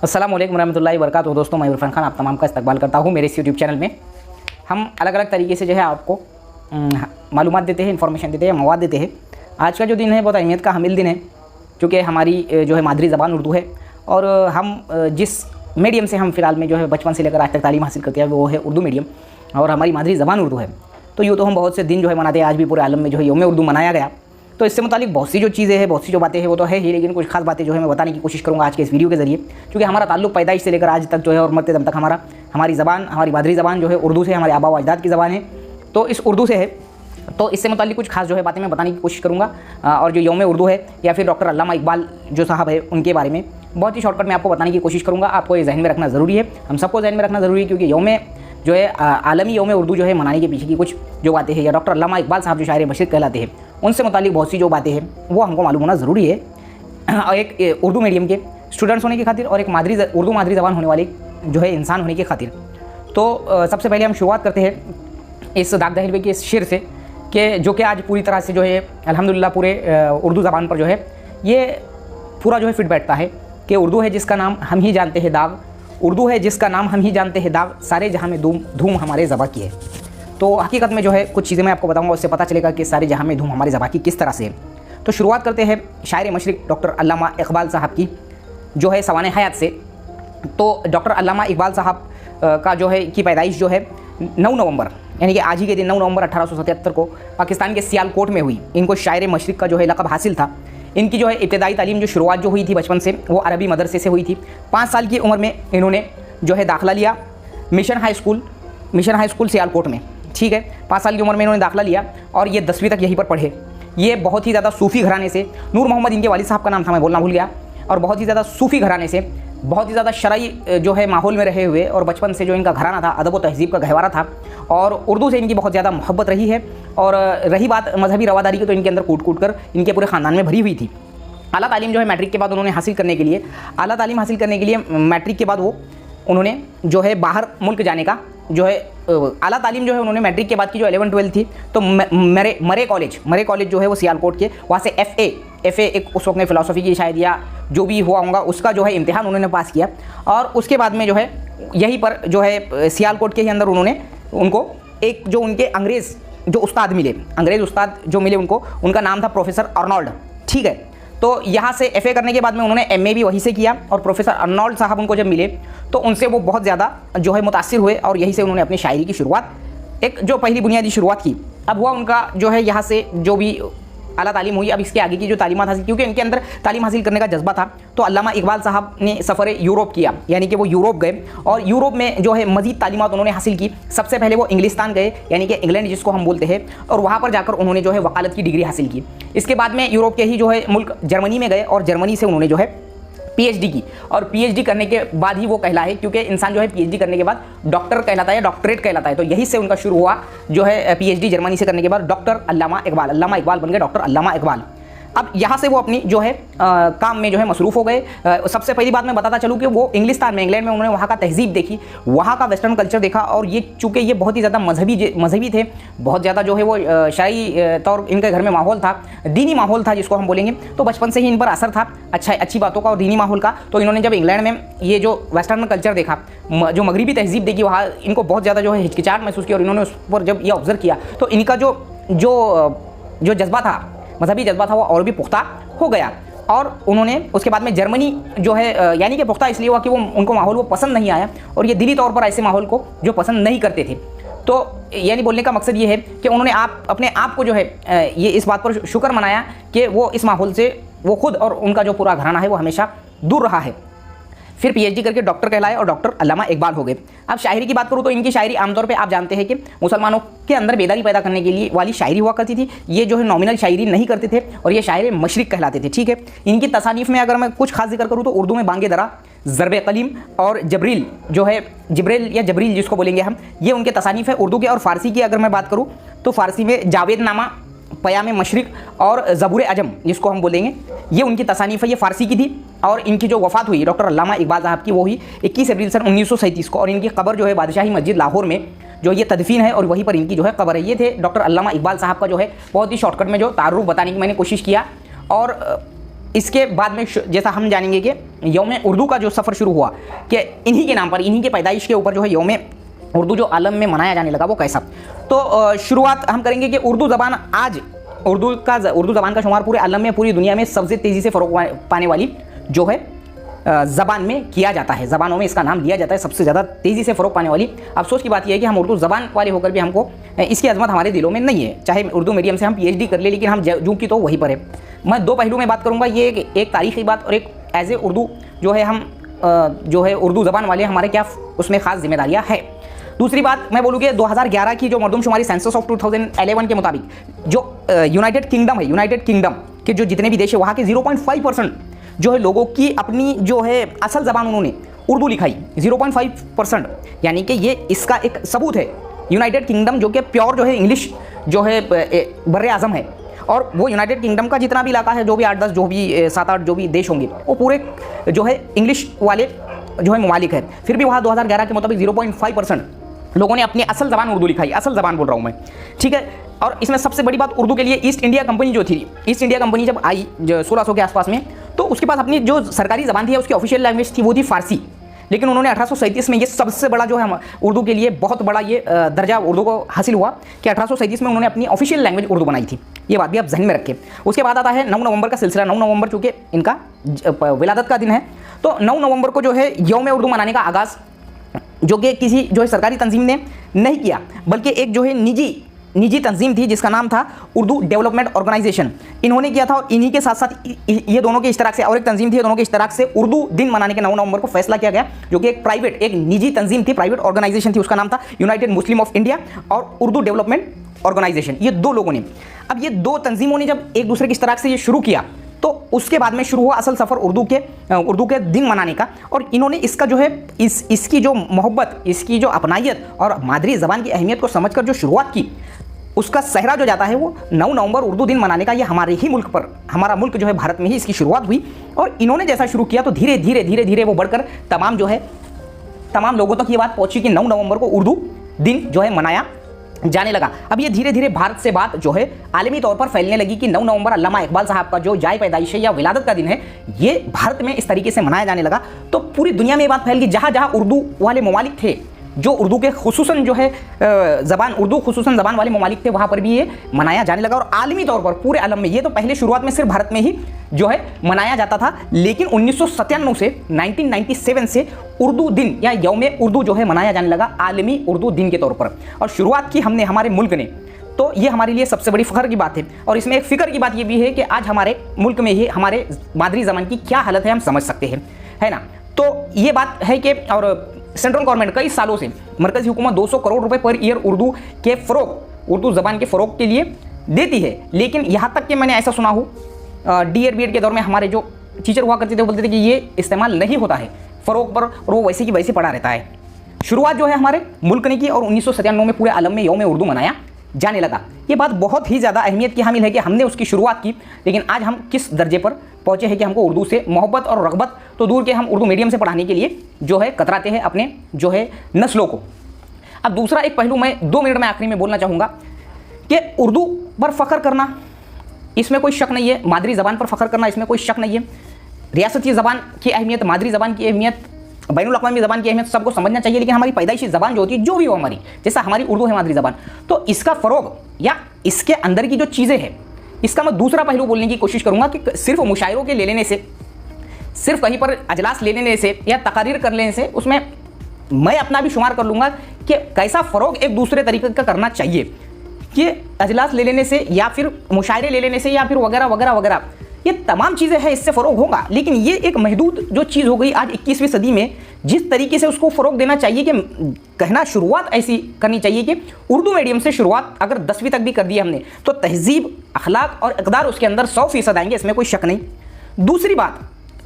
अस्सलामुअलैकुम रहमतुल्लाहि व बरकातुहू। दोस्तों, मैं इरफान खान आप तमाम का इस्तकबाल करता हूँ मेरे इस यूट्यूब चैनल में। हम अलग अलग तरीके से जो है आपको मालूमात देते हैं, इन्फॉर्मेशन देते हैं, मवाद देते हैं। आज का जो दिन है बहुत अहमियत का हामिल दिन है, क्योंकि हमारी जो है मादरी ज़बान उर्दू है और हम जिस मीडियम से हम फ़िलहाल में जो है बचपन से लेकर आज तक तालीम हासिल करते हैं वो है उर्दू मीडियम, और हमारी मादरी ज़बान उर्दू है। तो यूँ तो हम बहुत से दिन जो है मनाते हैं, आज भी पूरे आलम में जो है यौम उर्दू मनाया गया। तो इससे मुतालिक बहुत सी जो चीज़ें हैं, बहुत सी जो बातें हैं वो तो है ही, लेकिन कुछ खास बातें जो है मैं बताने की कोशिश करूँगा आज के इस वीडियो के ज़रिए, क्योंकि हमारा ताल्लुक़ पैदाइश से लेकर आज तक जो है और मरते दम तक हमारी ज़बान, हमारी मादरी ज़बान जो है उर्दू से, हमारे आबा व अजदाद की ज़बान है, तो इस उर्दू से है। तो इससे मुतालिक कुछ खास जो है बातें मैं बताने की कोशिश करूँगा। और जो यौम उर्दू है या फिर डॉक्टर अल्लामा इकबाल जो साहब है उनके बारे में बहुत ही शॉर्टकट में आपको बताने की कोशिश करूँगा। आपको ये जहन में रखना ज़रूरी है, हम सबको जहन में रखना ज़रूरी है, क्योंकि यौम जो है आलमी यौम उर्दू जो है मनाने के पीछे की कुछ जो बातें हैं, या डॉक्टर अल्लामा इकबाल साहब जो शायर मशरिक़ कहलाते हैं उनसे मुतालिक बहुत सी जो बातें हैं वो हमको मालूम होना ज़रूरी है। और एक उर्दू मीडियम के स्टूडेंट्स होने की खातिर और एक उर्दू मादरी ज़बान होने वाले जो है इंसान होने की खातिर। तो सबसे पहले हम शुरुआत करते हैं इस दाग दहलवे के इस शेर से, कि जो कि आज पूरी तरह से जो है अल्हम्दुलिल्लाह पूरे उर्दू ज़बान पर जो है ये पूरा जो है फिट बैठता है कि उर्दू है जिसका नाम हम ही जानते हैं दाग, उर्दू है जिसका नाम हम ही जानते हैं दाग, सारे जहाँ में धूम हमारे ज़बा की है। तो हकीकत में जो है कुछ चीज़ें मैं आपको बताऊंगा, उससे पता चलेगा कि सारे जहाँ में धूम हमारे ज़बा की किस तरह से है। तो शुरुआत करते हैं शायर मशरिक़ डॉक्टर अल्लामा इकबाल साहब की जो है सवाने हयात से। तो डॉक्टर अल्लामा इकबाल साहब का जो है की पैदाइश जो है 9 नवंबर यानी कि आज ही के दिन 9 नवंबर 1877 को पाकिस्तान के सियालकोट में हुई। इनको शायर मशरिक़ का जो है लक़ब हासिल था। इनकी जो है इब्तिदाई तालीम जो शुरुआत जो हुई थी बचपन से वो अरबी मदरसे से हुई थी। 5 साल की उम्र में इन्होंने जो है दाखिला लिया मिशन हाई स्कूल सियालकोट में, ठीक है। 5 साल की उम्र में इन्होंने दाखिला लिया और ये 10वीं तक यहीं पर पढ़े। ये बहुत ही ज़्यादा सूफ़ी घराने से, नूर मोहम्मद इनके वालिद साहब का नाम था, मैं बोलना भूल गया, और बहुत ही ज़्यादा सूफ़ी घराने से, बहुत ही ज़्यादा शरई जो है माहौल में रहे हुए, और बचपन से जो इनका घराना था अदब व तहज़ीब का गहवारा था, और उर्दू से इनकी बहुत ज़्यादा मोहब्बत रही है। और रही बात मजहबी रवादारी की, तो इनके अंदर कूट कर इनके पूरे ख़ानदान में भरी हुई थी। आला तालीम जो है मैट्रिक के बाद उन्होंने हासिल करने के लिए मैट्रिक के बाद वो उन्होंने जो है बाहर मुल्क जाने का जो है आला तालीम जो है उन्होंने मैट्रिक के बाद की जो 11-12 थी, तो मरे कॉलेज जो है वो सियालकोट के, वहाँ से एफ़ ए एक उस वक्त में फ़िलासफ़ी की शायद या जो भी हुआ होगा उसका जो है इम्तिहान उन्होंने पास किया। और उसके बाद में जो है यहीं पर जो है सियालकोट के ही अंदर उनको एक जो उनके अंग्रेज़ उस्ताद मिले उनको, उनका नाम था प्रोफेसर अर्नोल्ड, ठीक है। तो यहाँ से एफ़ए करने के बाद में उन्होंने एमए भी वहीं से किया, और प्रोफेसर अर्नोल्ड साहब उनको जब मिले तो उनसे वो बहुत ज़्यादा जो है मुतासिर हुए, और यहीं से उन्होंने अपनी शायरी की शुरुआत, एक जो पहली बुनियादी शुरुआत की। अब हुआ उनका जो है यहाँ से जो भी आला तालीम हुई, अब इसके आगे की जो तालीमात हासिल, क्योंकि इनके अंदर तालीम हासिल करने का जज्बा था, तो अल्लामा इकबाल साहब ने सफ़र यूरोप किया, यानी कि वो यूरोप गए और यूरोप में जो है मज़ीद तालीमात उन्होंने हासिल की। सबसे पहले वो इंग्लिस्तान गए, यानी कि इंग्लैंड जिसको हम बोलते हैं, और वहाँ पर जाकर उन्होंने जो है वकालत की डिग्री हासिल की। इसके बाद में यूरोप के ही जो है मुल्क जर्मनी में गए, और जर्मनी से उन्होंने जो है पीएचडी की, और पीएचडी करने के बाद ही वो कहलाए, क्योंकि इंसान जो है पीएचडी करने के बाद डॉक्टर कहलाता है या डॉक्टरेट कहलाता है। तो यहीं से उनका शुरू हुआ जो है पीएचडी जर्मनी से करने के बाद डॉक्टर अल्लामा इकबाल बन गए डॉक्टर अल्लामा इकबाल। अब यहाँ से वो अपनी जो है काम में जो है मसरूफ़ हो गए। सबसे पहली बात मैं बताता चलूँ कि वो इंग्लिस्तान में, इंग्लैंड में उन्होंने वहाँ का तहज़ीब देखी, वहाँ का वेस्टर्न कल्चर देखा, और ये चूँकि ये बहुत ही ज़्यादा मजहबी थे, बहुत ज़्यादा जो है वो शरई तौर इनके घर में माहौल था, दीनी माहौल था जिसको हम बोलेंगे, तो बचपन से ही इन पर असर था अच्छी बातों का और दीनी माहौल का। तो इन्होंने जब इंग्लैंड में ये जो वेस्टर्न कल्चर देखा, जो मगरबी तहज़ीब देखी, वहाँ इनको बहुत ज़्यादा जो है हिचकिचाहट महसूस की, और इन्होंने उस पर जब ये ऑब्ज़र्व किया तो इनका जो जज्बा था, मजहबी जज्बा था, वो और भी पुख्ता हो गया। और उन्होंने उसके बाद में जर्मनी जो है यानी कि पुख्ता इसलिए हुआ कि वो उनको माहौल वो पसंद नहीं आया, और ये दिली तौर पर ऐसे माहौल को जो पसंद नहीं करते थे। तो यानी बोलने का मकसद ये है कि उन्होंने अपने आप को जो है ये इस बात पर शुक्र मनाया कि वो इस माहौल से वो खुद और उनका जो पूरा घराना है वो हमेशा दूर रहा है। फिर पीएचडी करके डॉक्टर कहलाए और डॉक्टर अल्लामा इकबाल हो गए। अब शायरी की बात करूँ तो इनकी शायरी आमतौर पे आप जानते हैं कि मुसलमानों के अंदर बेदारी पैदा करने के लिए वाली शायरी हुआ करती थी। ये जो है नॉमिनल शायरी नहीं करते थे, और ये शायर मशरिक़ कहलाते थे, ठीक है। इनकी तसानीफ़ में अगर मैं कुछ खास जिक्र करूँ तो उर्दू में बांगे दरा, ज़रब कलीम और जबरील जो है, जिब्रेल या जबरील जिसको बोलेंगे हम, ये उनके तसानीफ़ है उर्दू के। और फ़ारसी की अगर मैं बात करूँ तो फ़ारसी में जावेद नामा, पयाम मशरिक़ और ज़बूर अजम जिसको हम बोलेंगे, ये उनकी तसानीफ़ है, ये फ़ारसी की थी। और इनकी जो वफ़ात हुई डॉक्टर अल्लामा इकबाल साहब की, वो हुई 21 अप्रैल सन 1937 को, और इनकी कब्र जो है बादशाही मस्जिद लाहौर में जो ये तदफीन है, और वहीं पर इनकी जो है कब्र है। ये थे डॉक्टर अल्लामा इकबाल साहब का जो है बहुत ही शॉर्टकट में जो तारुफ बताने की मैंने कोशिश किया। और इसके बाद में जैसा हम जानेंगे कि यौम उर्दू का जो सफ़र शुरू हुआ कि इन्हीं के नाम पर, इन्हीं के पैदाइश के ऊपर जो है यौम उर्दू जो आलम में मनाया जाने लगा वो कैसा। तो शुरुआत हम करेंगे कि उर्दू ज़बान आज उर्दू ज़बान का शुमार पूरे आलम में, पूरी दुनिया में सबसे तेज़ी से फ़रोग पाने वाली जो है ज़बान में किया जाता है। ज़बानों में इसका नाम लिया जाता है सबसे ज़्यादा तेज़ी से फ़रोग पाने वाली। अफसोस की बात यह है कि हम उर्दू ज़बान वाले होकर भी हमको इसकी अजमत हमारे दिलों में नहीं है। चाहे उर्दू मीडियम से हम PhD कर ले, लेकिन हम जूँ की तो वहीं पर है। मैं दो पहलू में बात करूँगा, ये एक तारीख़ी बात और एक एज ए उर्दू जो है हम जो है उर्दू ज़बान वाले हमारे क्या उसमें ख़ास जिम्मेदारियाँ है। दूसरी बात मैं बोलूँ कि 2011 की जो मरदमशुमारी सेंसस ऑफ 2011 के मुताबिक जो यूनाइटेड किंगडम है, यूनाइटेड किंगडम के जो जितने भी देश है वहाँ के 0.5% जो है लोगों की अपनी जो है असल ज़बान उन्होंने उर्दू लिखाई। 0.5%, यानी कि ये इसका एक सबूत है। यूनाइटेड किंगडम जो कि प्योर जो है इंग्लिश जो है बर्रे आज़म है, और वो यूनाइटेड किंगडम का जितना भी इलाका है, जो भी 8-10 जो भी 7-8 जो भी देश होंगे, वो पूरे जो है इंग्लिश वाले जो है ममालिक है। फिर भी वहाँ 2011 के मुताबिक 0.5% लोगों ने अपनी असल ज़बान उर्दू लिखाई। असल ज़बान बोल रहा हूँ मैं, ठीक है। और इसमें सबसे बड़ी बात उर्दू के लिए ईस्ट इंडिया कंपनी जो थी, ईस्ट इंडिया कंपनी जब आई 1600 के आसपास में, तो उसके पास अपनी जो सरकारी ज़बान थी, उसकी ऑफिशियल लैंग्वेज थी, वो थी फ़ारसी। लेकिन उन्होंने 1837 में ये सबसे बड़ा जो है उर्दू के लिए बहुत बड़ा ये दर्जा उर्दू को हासिल हुआ कि 1837 में उन्होंने अपनी ऑफिशियल लैंग्वेज उर्दू बनाई थी। ये बात भी आप जहन में रखें। उसके बाद आता है 9 नवंबर का सिलसिला। 9 नवंबर चूँकि इनका विलादत का दिन है, तो 9 नवंबर को जो है यौम उर्दू मनाने का आगाज़ जो कि किसी जो है सरकारी तंजीम ने नहीं किया, बल्कि एक जो है निजी तंजीम थी जिसका नाम था उर्दू डेवलपमेंट ऑर्गेनाइजेशन, इन्होंने किया था। और इन्हीं के साथ साथ ये दोनों के इश्तराक से और एक तंजीम थी, दोनों के इश्तराक से उर्दू दिन मनाने के 9 नवंबर को फैसला किया गया, जो कि एक निजी तंजीम थी, प्राइवेट ऑर्गेनाइजेशन थी। उसका नाम था यूनाइटेड मुस्लिम ऑफ इंडिया और उर्दू डेवलपमेंट ऑर्गेनाइजेशन। ये दो लोगों ने, अब ये दो तंजीमों ने जब एक दूसरे के इश्तराक से ये शुरू किया, तो उसके बाद में शुरू हुआ असल सफ़र उर्दू के दिन मनाने का। और इन्होंने इसका जो है इसकी जो मोहब्बत, इसकी जो अपनायत और मादरी ज़बान की अहमियत को समझकर जो शुरुआत की, उसका सहरा जो जाता है वो 9 नवंबर उर्दू दिन मनाने का। ये हमारे ही मुल्क पर, हमारा मुल्क जो है भारत में ही इसकी शुरुआत हुई। और इन्होंने जैसा शुरू किया तो धीरे धीरे वो बढ़कर तमाम लोगों तक ये बात पहुंची कि 9 नवंबर को उर्दू दिन जो है मनाया जाने लगा। अब ये धीरे धीरे भारत से बात जो है आलमी तौर पर फैलने लगी कि 9 नवंबर अल्लामा इकबाल साहब का जो जाए पैदाइश है या विलादत का दिन है, ये भारत में इस तरीके से मनाया जाने लगा। तो पूरी दुनिया में ये बात फैल गई। जहाँ जहाँ उर्दू वाले ममालिक थे, जो उर्दू के खुसूसन जो है उर्दू खुसूसन ज़बान वाले ममालिक थे, वहाँ पर भी ये मनाया जाने लगा। और आलमी तौर पर पूरे आलम में, ये तो पहले शुरुआत में सिर्फ भारत में ही जो है मनाया जाता था, लेकिन 1997 से 1997 से उर्दू दिन या यौम उर्दू जो है मनाया जाने लगा आलमी उर्दू दिन के तौर पर। और शुरुआत की हमने हमारे मुल्क ने, तो ये हमारे लिए सबसे बड़ी फ़ख्र की बात है। और इसमें एक फ़िक्र की बात ये भी है कि आज हमारे मुल्क में ही हमारे मादरी ज़बान की क्या हालत है हम समझ सकते हैं, है ना। तो ये बात है कि और सेंट्रल गवर्नमेंट कई सालों से, मरकज़ी हुकूमत 200 करोड़ रुपए पर ईयर उर्दू ज़बान के फ़रोग के लिए देती है। लेकिन यहाँ तक कि मैंने ऐसा सुना हो, DED BED के दौर में हमारे जो टीचर हुआ करते थे वो बोलते थे कि ये इस्तेमाल नहीं होता है फ़रोग पर, और वो वैसे की वैसे पड़ा रहता है। शुरुआत जो है हमारे मुल्क ने की और 1997 में पूरे आलम में यौम उर्दू मनाया जाने लगा। ये बात बहुत ही ज़्यादा अहमियत की हामिल है कि हमने उसकी शुरुआत की, लेकिन आज हम किस दर्जे पर पहुँचे हैं कि हमको उर्दू से मोहब्बत और रग़बत तो दूर के, हम उर्दू मीडियम से पढ़ाने के लिए जो है कतराते हैं अपने जो है नस्लों को। अब दूसरा एक पहलू मैं 2 मिनट में आखिरी में बोलना चाहूँगा कि उर्दू पर फ़ख्र करना, इसमें कोई शक नहीं है, मादरी ज़बान पर फ़ख्र करना इसमें कोई शक नहीं है। रियासती ज़बान की अहमियत, मादरी ज़बान की अहमियत, बैनुल अक़वामी ज़बान की अहमियत सबको समझना चाहिए। लेकिन हमारी पैदाइशी ज़बान जो होती है, जो भी हो हमारी, जैसा हमारी उर्दू है मादरी ज़बान, तो इसका फ़रोग या इसके अंदर की जो चीज़ें हैं, इसका मैं दूसरा पहलू बोलने की कोशिश करूँगा कि सिर्फ मुशायरों के ले लेने से, सिर्फ कहीं पर अजलास ले लेने से या तकारीर कर लेने से, उसमें मैं अपना भी शुमार कर लूँगा कि कैसा फ़रोग एक दूसरे तरीके का करना चाहिए। कि अजलास ले लेने से या फिर मुशायरे ले लेने से या फिर वगैरह वगैरह वगैरह, ये तमाम चीज़ें हैं, इससे फ़रोग होगा। लेकिन ये एक महदूद जो चीज़ हो गई आज 21वीं सदी में, जिस तरीके से उसको फ़रोग देना चाहिए कि कहना शुरुआत ऐसी करनी चाहिए कि उर्दू मीडियम से शुरुआत अगर 10वीं तक भी कर दी हमने, तो तहज़ीब, अखलाक और इक़दार उसके अंदर 100% आएंगे, इसमें कोई शक नहीं। दूसरी बात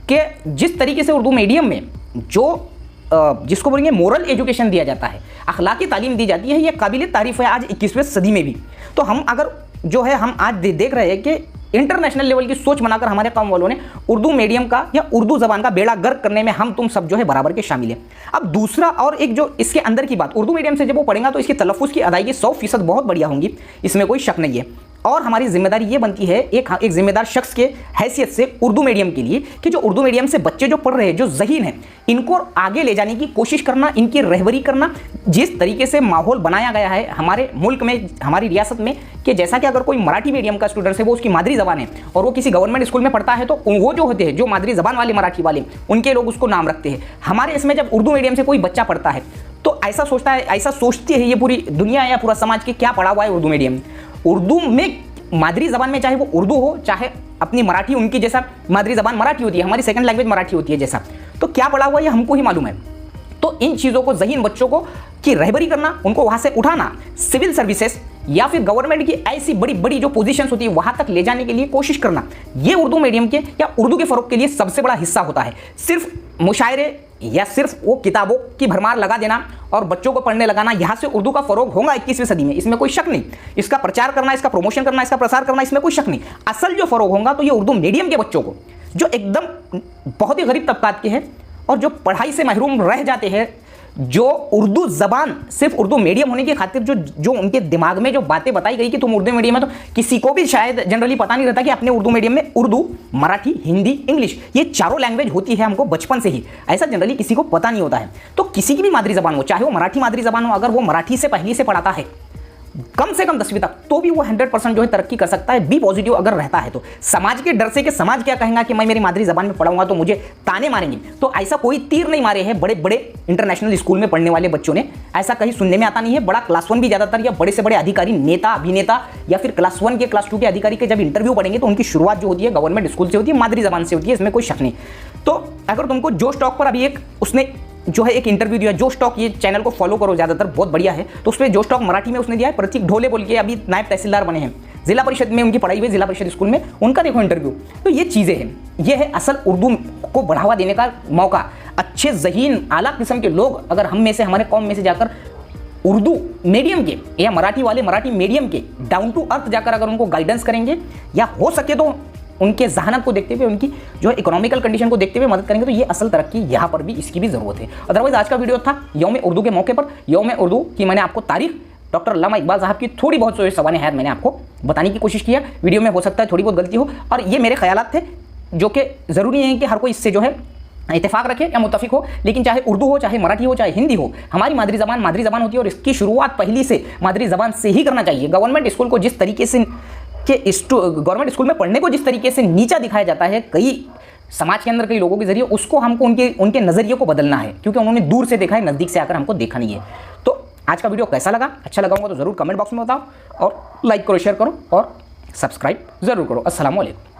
कि जिस तरीके से उर्दू मीडियम में जो जिसको बोलेंगे मोरल एजुकेशन दिया जाता है, अखलाकी तालीम दी जाती है, ये काबिल तारीफ़ है आज 21वीं सदी में भी। तो हम अगर जो है हम आज देख रहे हैं कि इंटरनेशनल लेवल की सोच बनाकर हमारे कौम वालों ने उर्दू मीडियम का या उर्दू ज़बान का बेड़ा गर्क करने में हम तुम सब जो है बराबर के शामिल हैं। अब दूसरा और एक जो इसके अंदर की बात, उर्दू मीडियम से जब वो पढ़ेगा तो इसकी तलफ़ुज़ की अदायगी 100% बहुत बढ़िया होंगी, इसमें कोई शक नहीं है। और हमारी जिम्मेदारी ये बनती है एक जिम्मेदार शख्स के हैसियत से उर्दू मीडियम के लिए कि जो उर्दू मीडियम से बच्चे जो पढ़ रहे हैं, जो ज़हीन हैं, इनको आगे ले जाने की कोशिश करना, इनकी रहबरी करना। जिस तरीके से माहौल बनाया गया है हमारे मुल्क में, हमारी रियासत में, कि जैसा कि अगर कोई मराठी मीडियम का स्टूडेंट है, वो उसकी मादरी ज़बान है और वो किसी गवर्नमेंट स्कूल में पढ़ता है, तो वो जो होते हैं, जो मादरी ज़बान वाले मराठी वाले, उनके लोग उसको नाम रखते हैं। हमारे इसमें जब उर्दू मीडियम से कोई बच्चा पढ़ता है तो ऐसा सोचता है, ऐसा सोचती है ये पूरी दुनिया या पूरा समाज कि क्या पढ़ा हुआ है उर्दू मीडियम। उर्दू में मादरी ज़बान में, चाहे वो उर्दू हो चाहे अपनी मराठी, उनकी जैसा मादरी ज़बान मराठी होती है, हमारी सेकंड लैंग्वेज मराठी होती है जैसा, तो क्या पढ़ा हुआ है ये हमको ही मालूम है। तो इन चीज़ों को, ज़हीन बच्चों को की रहबरी करना, उनको वहाँ से उठाना, सिविल सर्विसेज या फिर गवर्नमेंट की ऐसी बड़ी बड़ी जो पोजीशंस होती है वहाँ तक ले जाने के लिए कोशिश करना, ये उर्दू मीडियम के या उर्दू के फ़रोग के लिए सबसे बड़ा हिस्सा होता है। सिर्फ मुशायरे या सिर्फ वो किताबों की भरमार लगा देना और बच्चों को पढ़ने लगाना, यहाँ से उर्दू का फ़रोग होगा 21वीं सदी में, इसमें कोई शक नहीं। इसका प्रचार करना, इसका प्रमोशन करना, इसका प्रसार करना, इसमें कोई शक नहीं। असल जो फ़रोग होगा तो ये उर्दू मीडियम के बच्चों को, जो एकदम बहुत ही गरीब तबकात के हैं और जो पढ़ाई से महरूम रह जाते हैं, जो उर्दू ज़बान सिर्फ उर्दू मीडियम होने की खातिर जो उनके दिमाग में जो बातें बताई गई कि तुम उर्दू मीडियम में, तो किसी को भी शायद जनरली पता नहीं रहता कि अपने उर्दू मीडियम में उर्दू, मराठी, हिंदी, इंग्लिश, ये चारों लैंग्वेज होती है हमको बचपन से ही, ऐसा जनरली किसी को पता नहीं होता है। तो किसी की भी मादरी ज़बान हो, चाहे वो मराठी मादरी ज़बान हो, अगर वो मराठी से पहले से पढ़ाता है कम से कम 10वीं तक, तो भी वो 100% जो है तरक्की कर सकता है, बी पॉजिटिव अगर रहता है तो। समाज के डर से कि समाज क्या कहेगा कि मैं मेरी मादरी ज़बान में पढ़ाऊंगा तो मुझे ताने मारेंगे, तो ऐसा कोई तीर नहीं मारे हैं बड़े बड़े इंटरनेशनल स्कूल में पढ़ने वाले बच्चों ने। ऐसा कहीं सुनने में आता नहीं है। बड़ा क्लास 1 भी ज़्यादातर या बड़े से बड़े अधिकारी, नेता, अभिनेता या फिर क्लास 1 के क्लास 2 के अधिकारी के जब इंटरव्यू पढ़ेंगे तो उनकी शुरुआत जो होती है गवर्नमेंट स्कूल से होती है, मादरी ज़बान से होती है, इसमें कोई शक नहीं। तो अगर तुमको जोश टॉक पर अभी एक उसने जो है एक इंटरव्यू दिया, जोश टॉक, ये चैनल को फॉलो करो, ज़्यादातर बहुत बढ़िया है, तो उसमें जोश टॉक मराठी में उसने दिया है। प्रतीक ढोले बोल के अभी नायब तहसीलदार बने हैं, जिला परिषद में उनकी पढ़ाई हुई, जिला परिषद स्कूल में, उनका देखो इंटरव्यू। तो ये चीज़ें हैं, ये है असल उर्दू को बढ़ावा देने का मौका। अच्छे ज़हीन आला किस्म के लोग अगर हम में से, हमारे कौम में से जाकर उर्दू मीडियम के या मराठी वाले मराठी मीडियम के डाउन टू अर्थ जाकर अगर उनको गाइडेंस करेंगे, या हो सके तो उनके जहानत को देखते हुए, उनकी जो इकोनॉमिकल कंडीशन को देखते हुए मदद करेंगे, तो ये असल तरक्की यहाँ पर भी, इसकी भी ज़रूरत है। अदरवाइज आज का वीडियो था यौम उर्दू के मौके पर, यौम उर्दू की मैंने आपको तारीख, डॉक्टर अल्लामा इकबाल साहब की थोड़ी बहुत जो सवाल है मैंने आपको बताने की कोशिश किया। वीडियो में हो सकता है थोड़ी बहुत गलती हो, और ये मेरे ख्यालात थे, जो कि ज़रूरी है कि हर कोई इससे जो है इत्तेफाक रखे या मुत्तफिक हो, लेकिन चाहे उर्दू हो, चाहे मराठी हो, चाहे हिंदी हो, हमारी मादरी ज़बान होती है और इसकी शुरुआत पहली से मादरी ज़बान से ही करना चाहिए। गवर्नमेंट स्कूल को जिस तरीके से गवर्नमेंट स्कूल में पढ़ने को जिस तरीके से नीचा दिखाया जाता है कई समाज के अंदर कई लोगों के जरिए, उसको हमको उनके नज़रिए को बदलना है, क्योंकि उन्होंने दूर से देखा है, नज़दीक से आकर हमको देखा नहीं है। तो आज का वीडियो कैसा लगा? अच्छा लगा होगा तो ज़रूर कमेंट बॉक्स में बताओ, और लाइक करो, शेयर करो और सब्सक्राइब ज़रूर करो। अस्सलाम वालेकुम।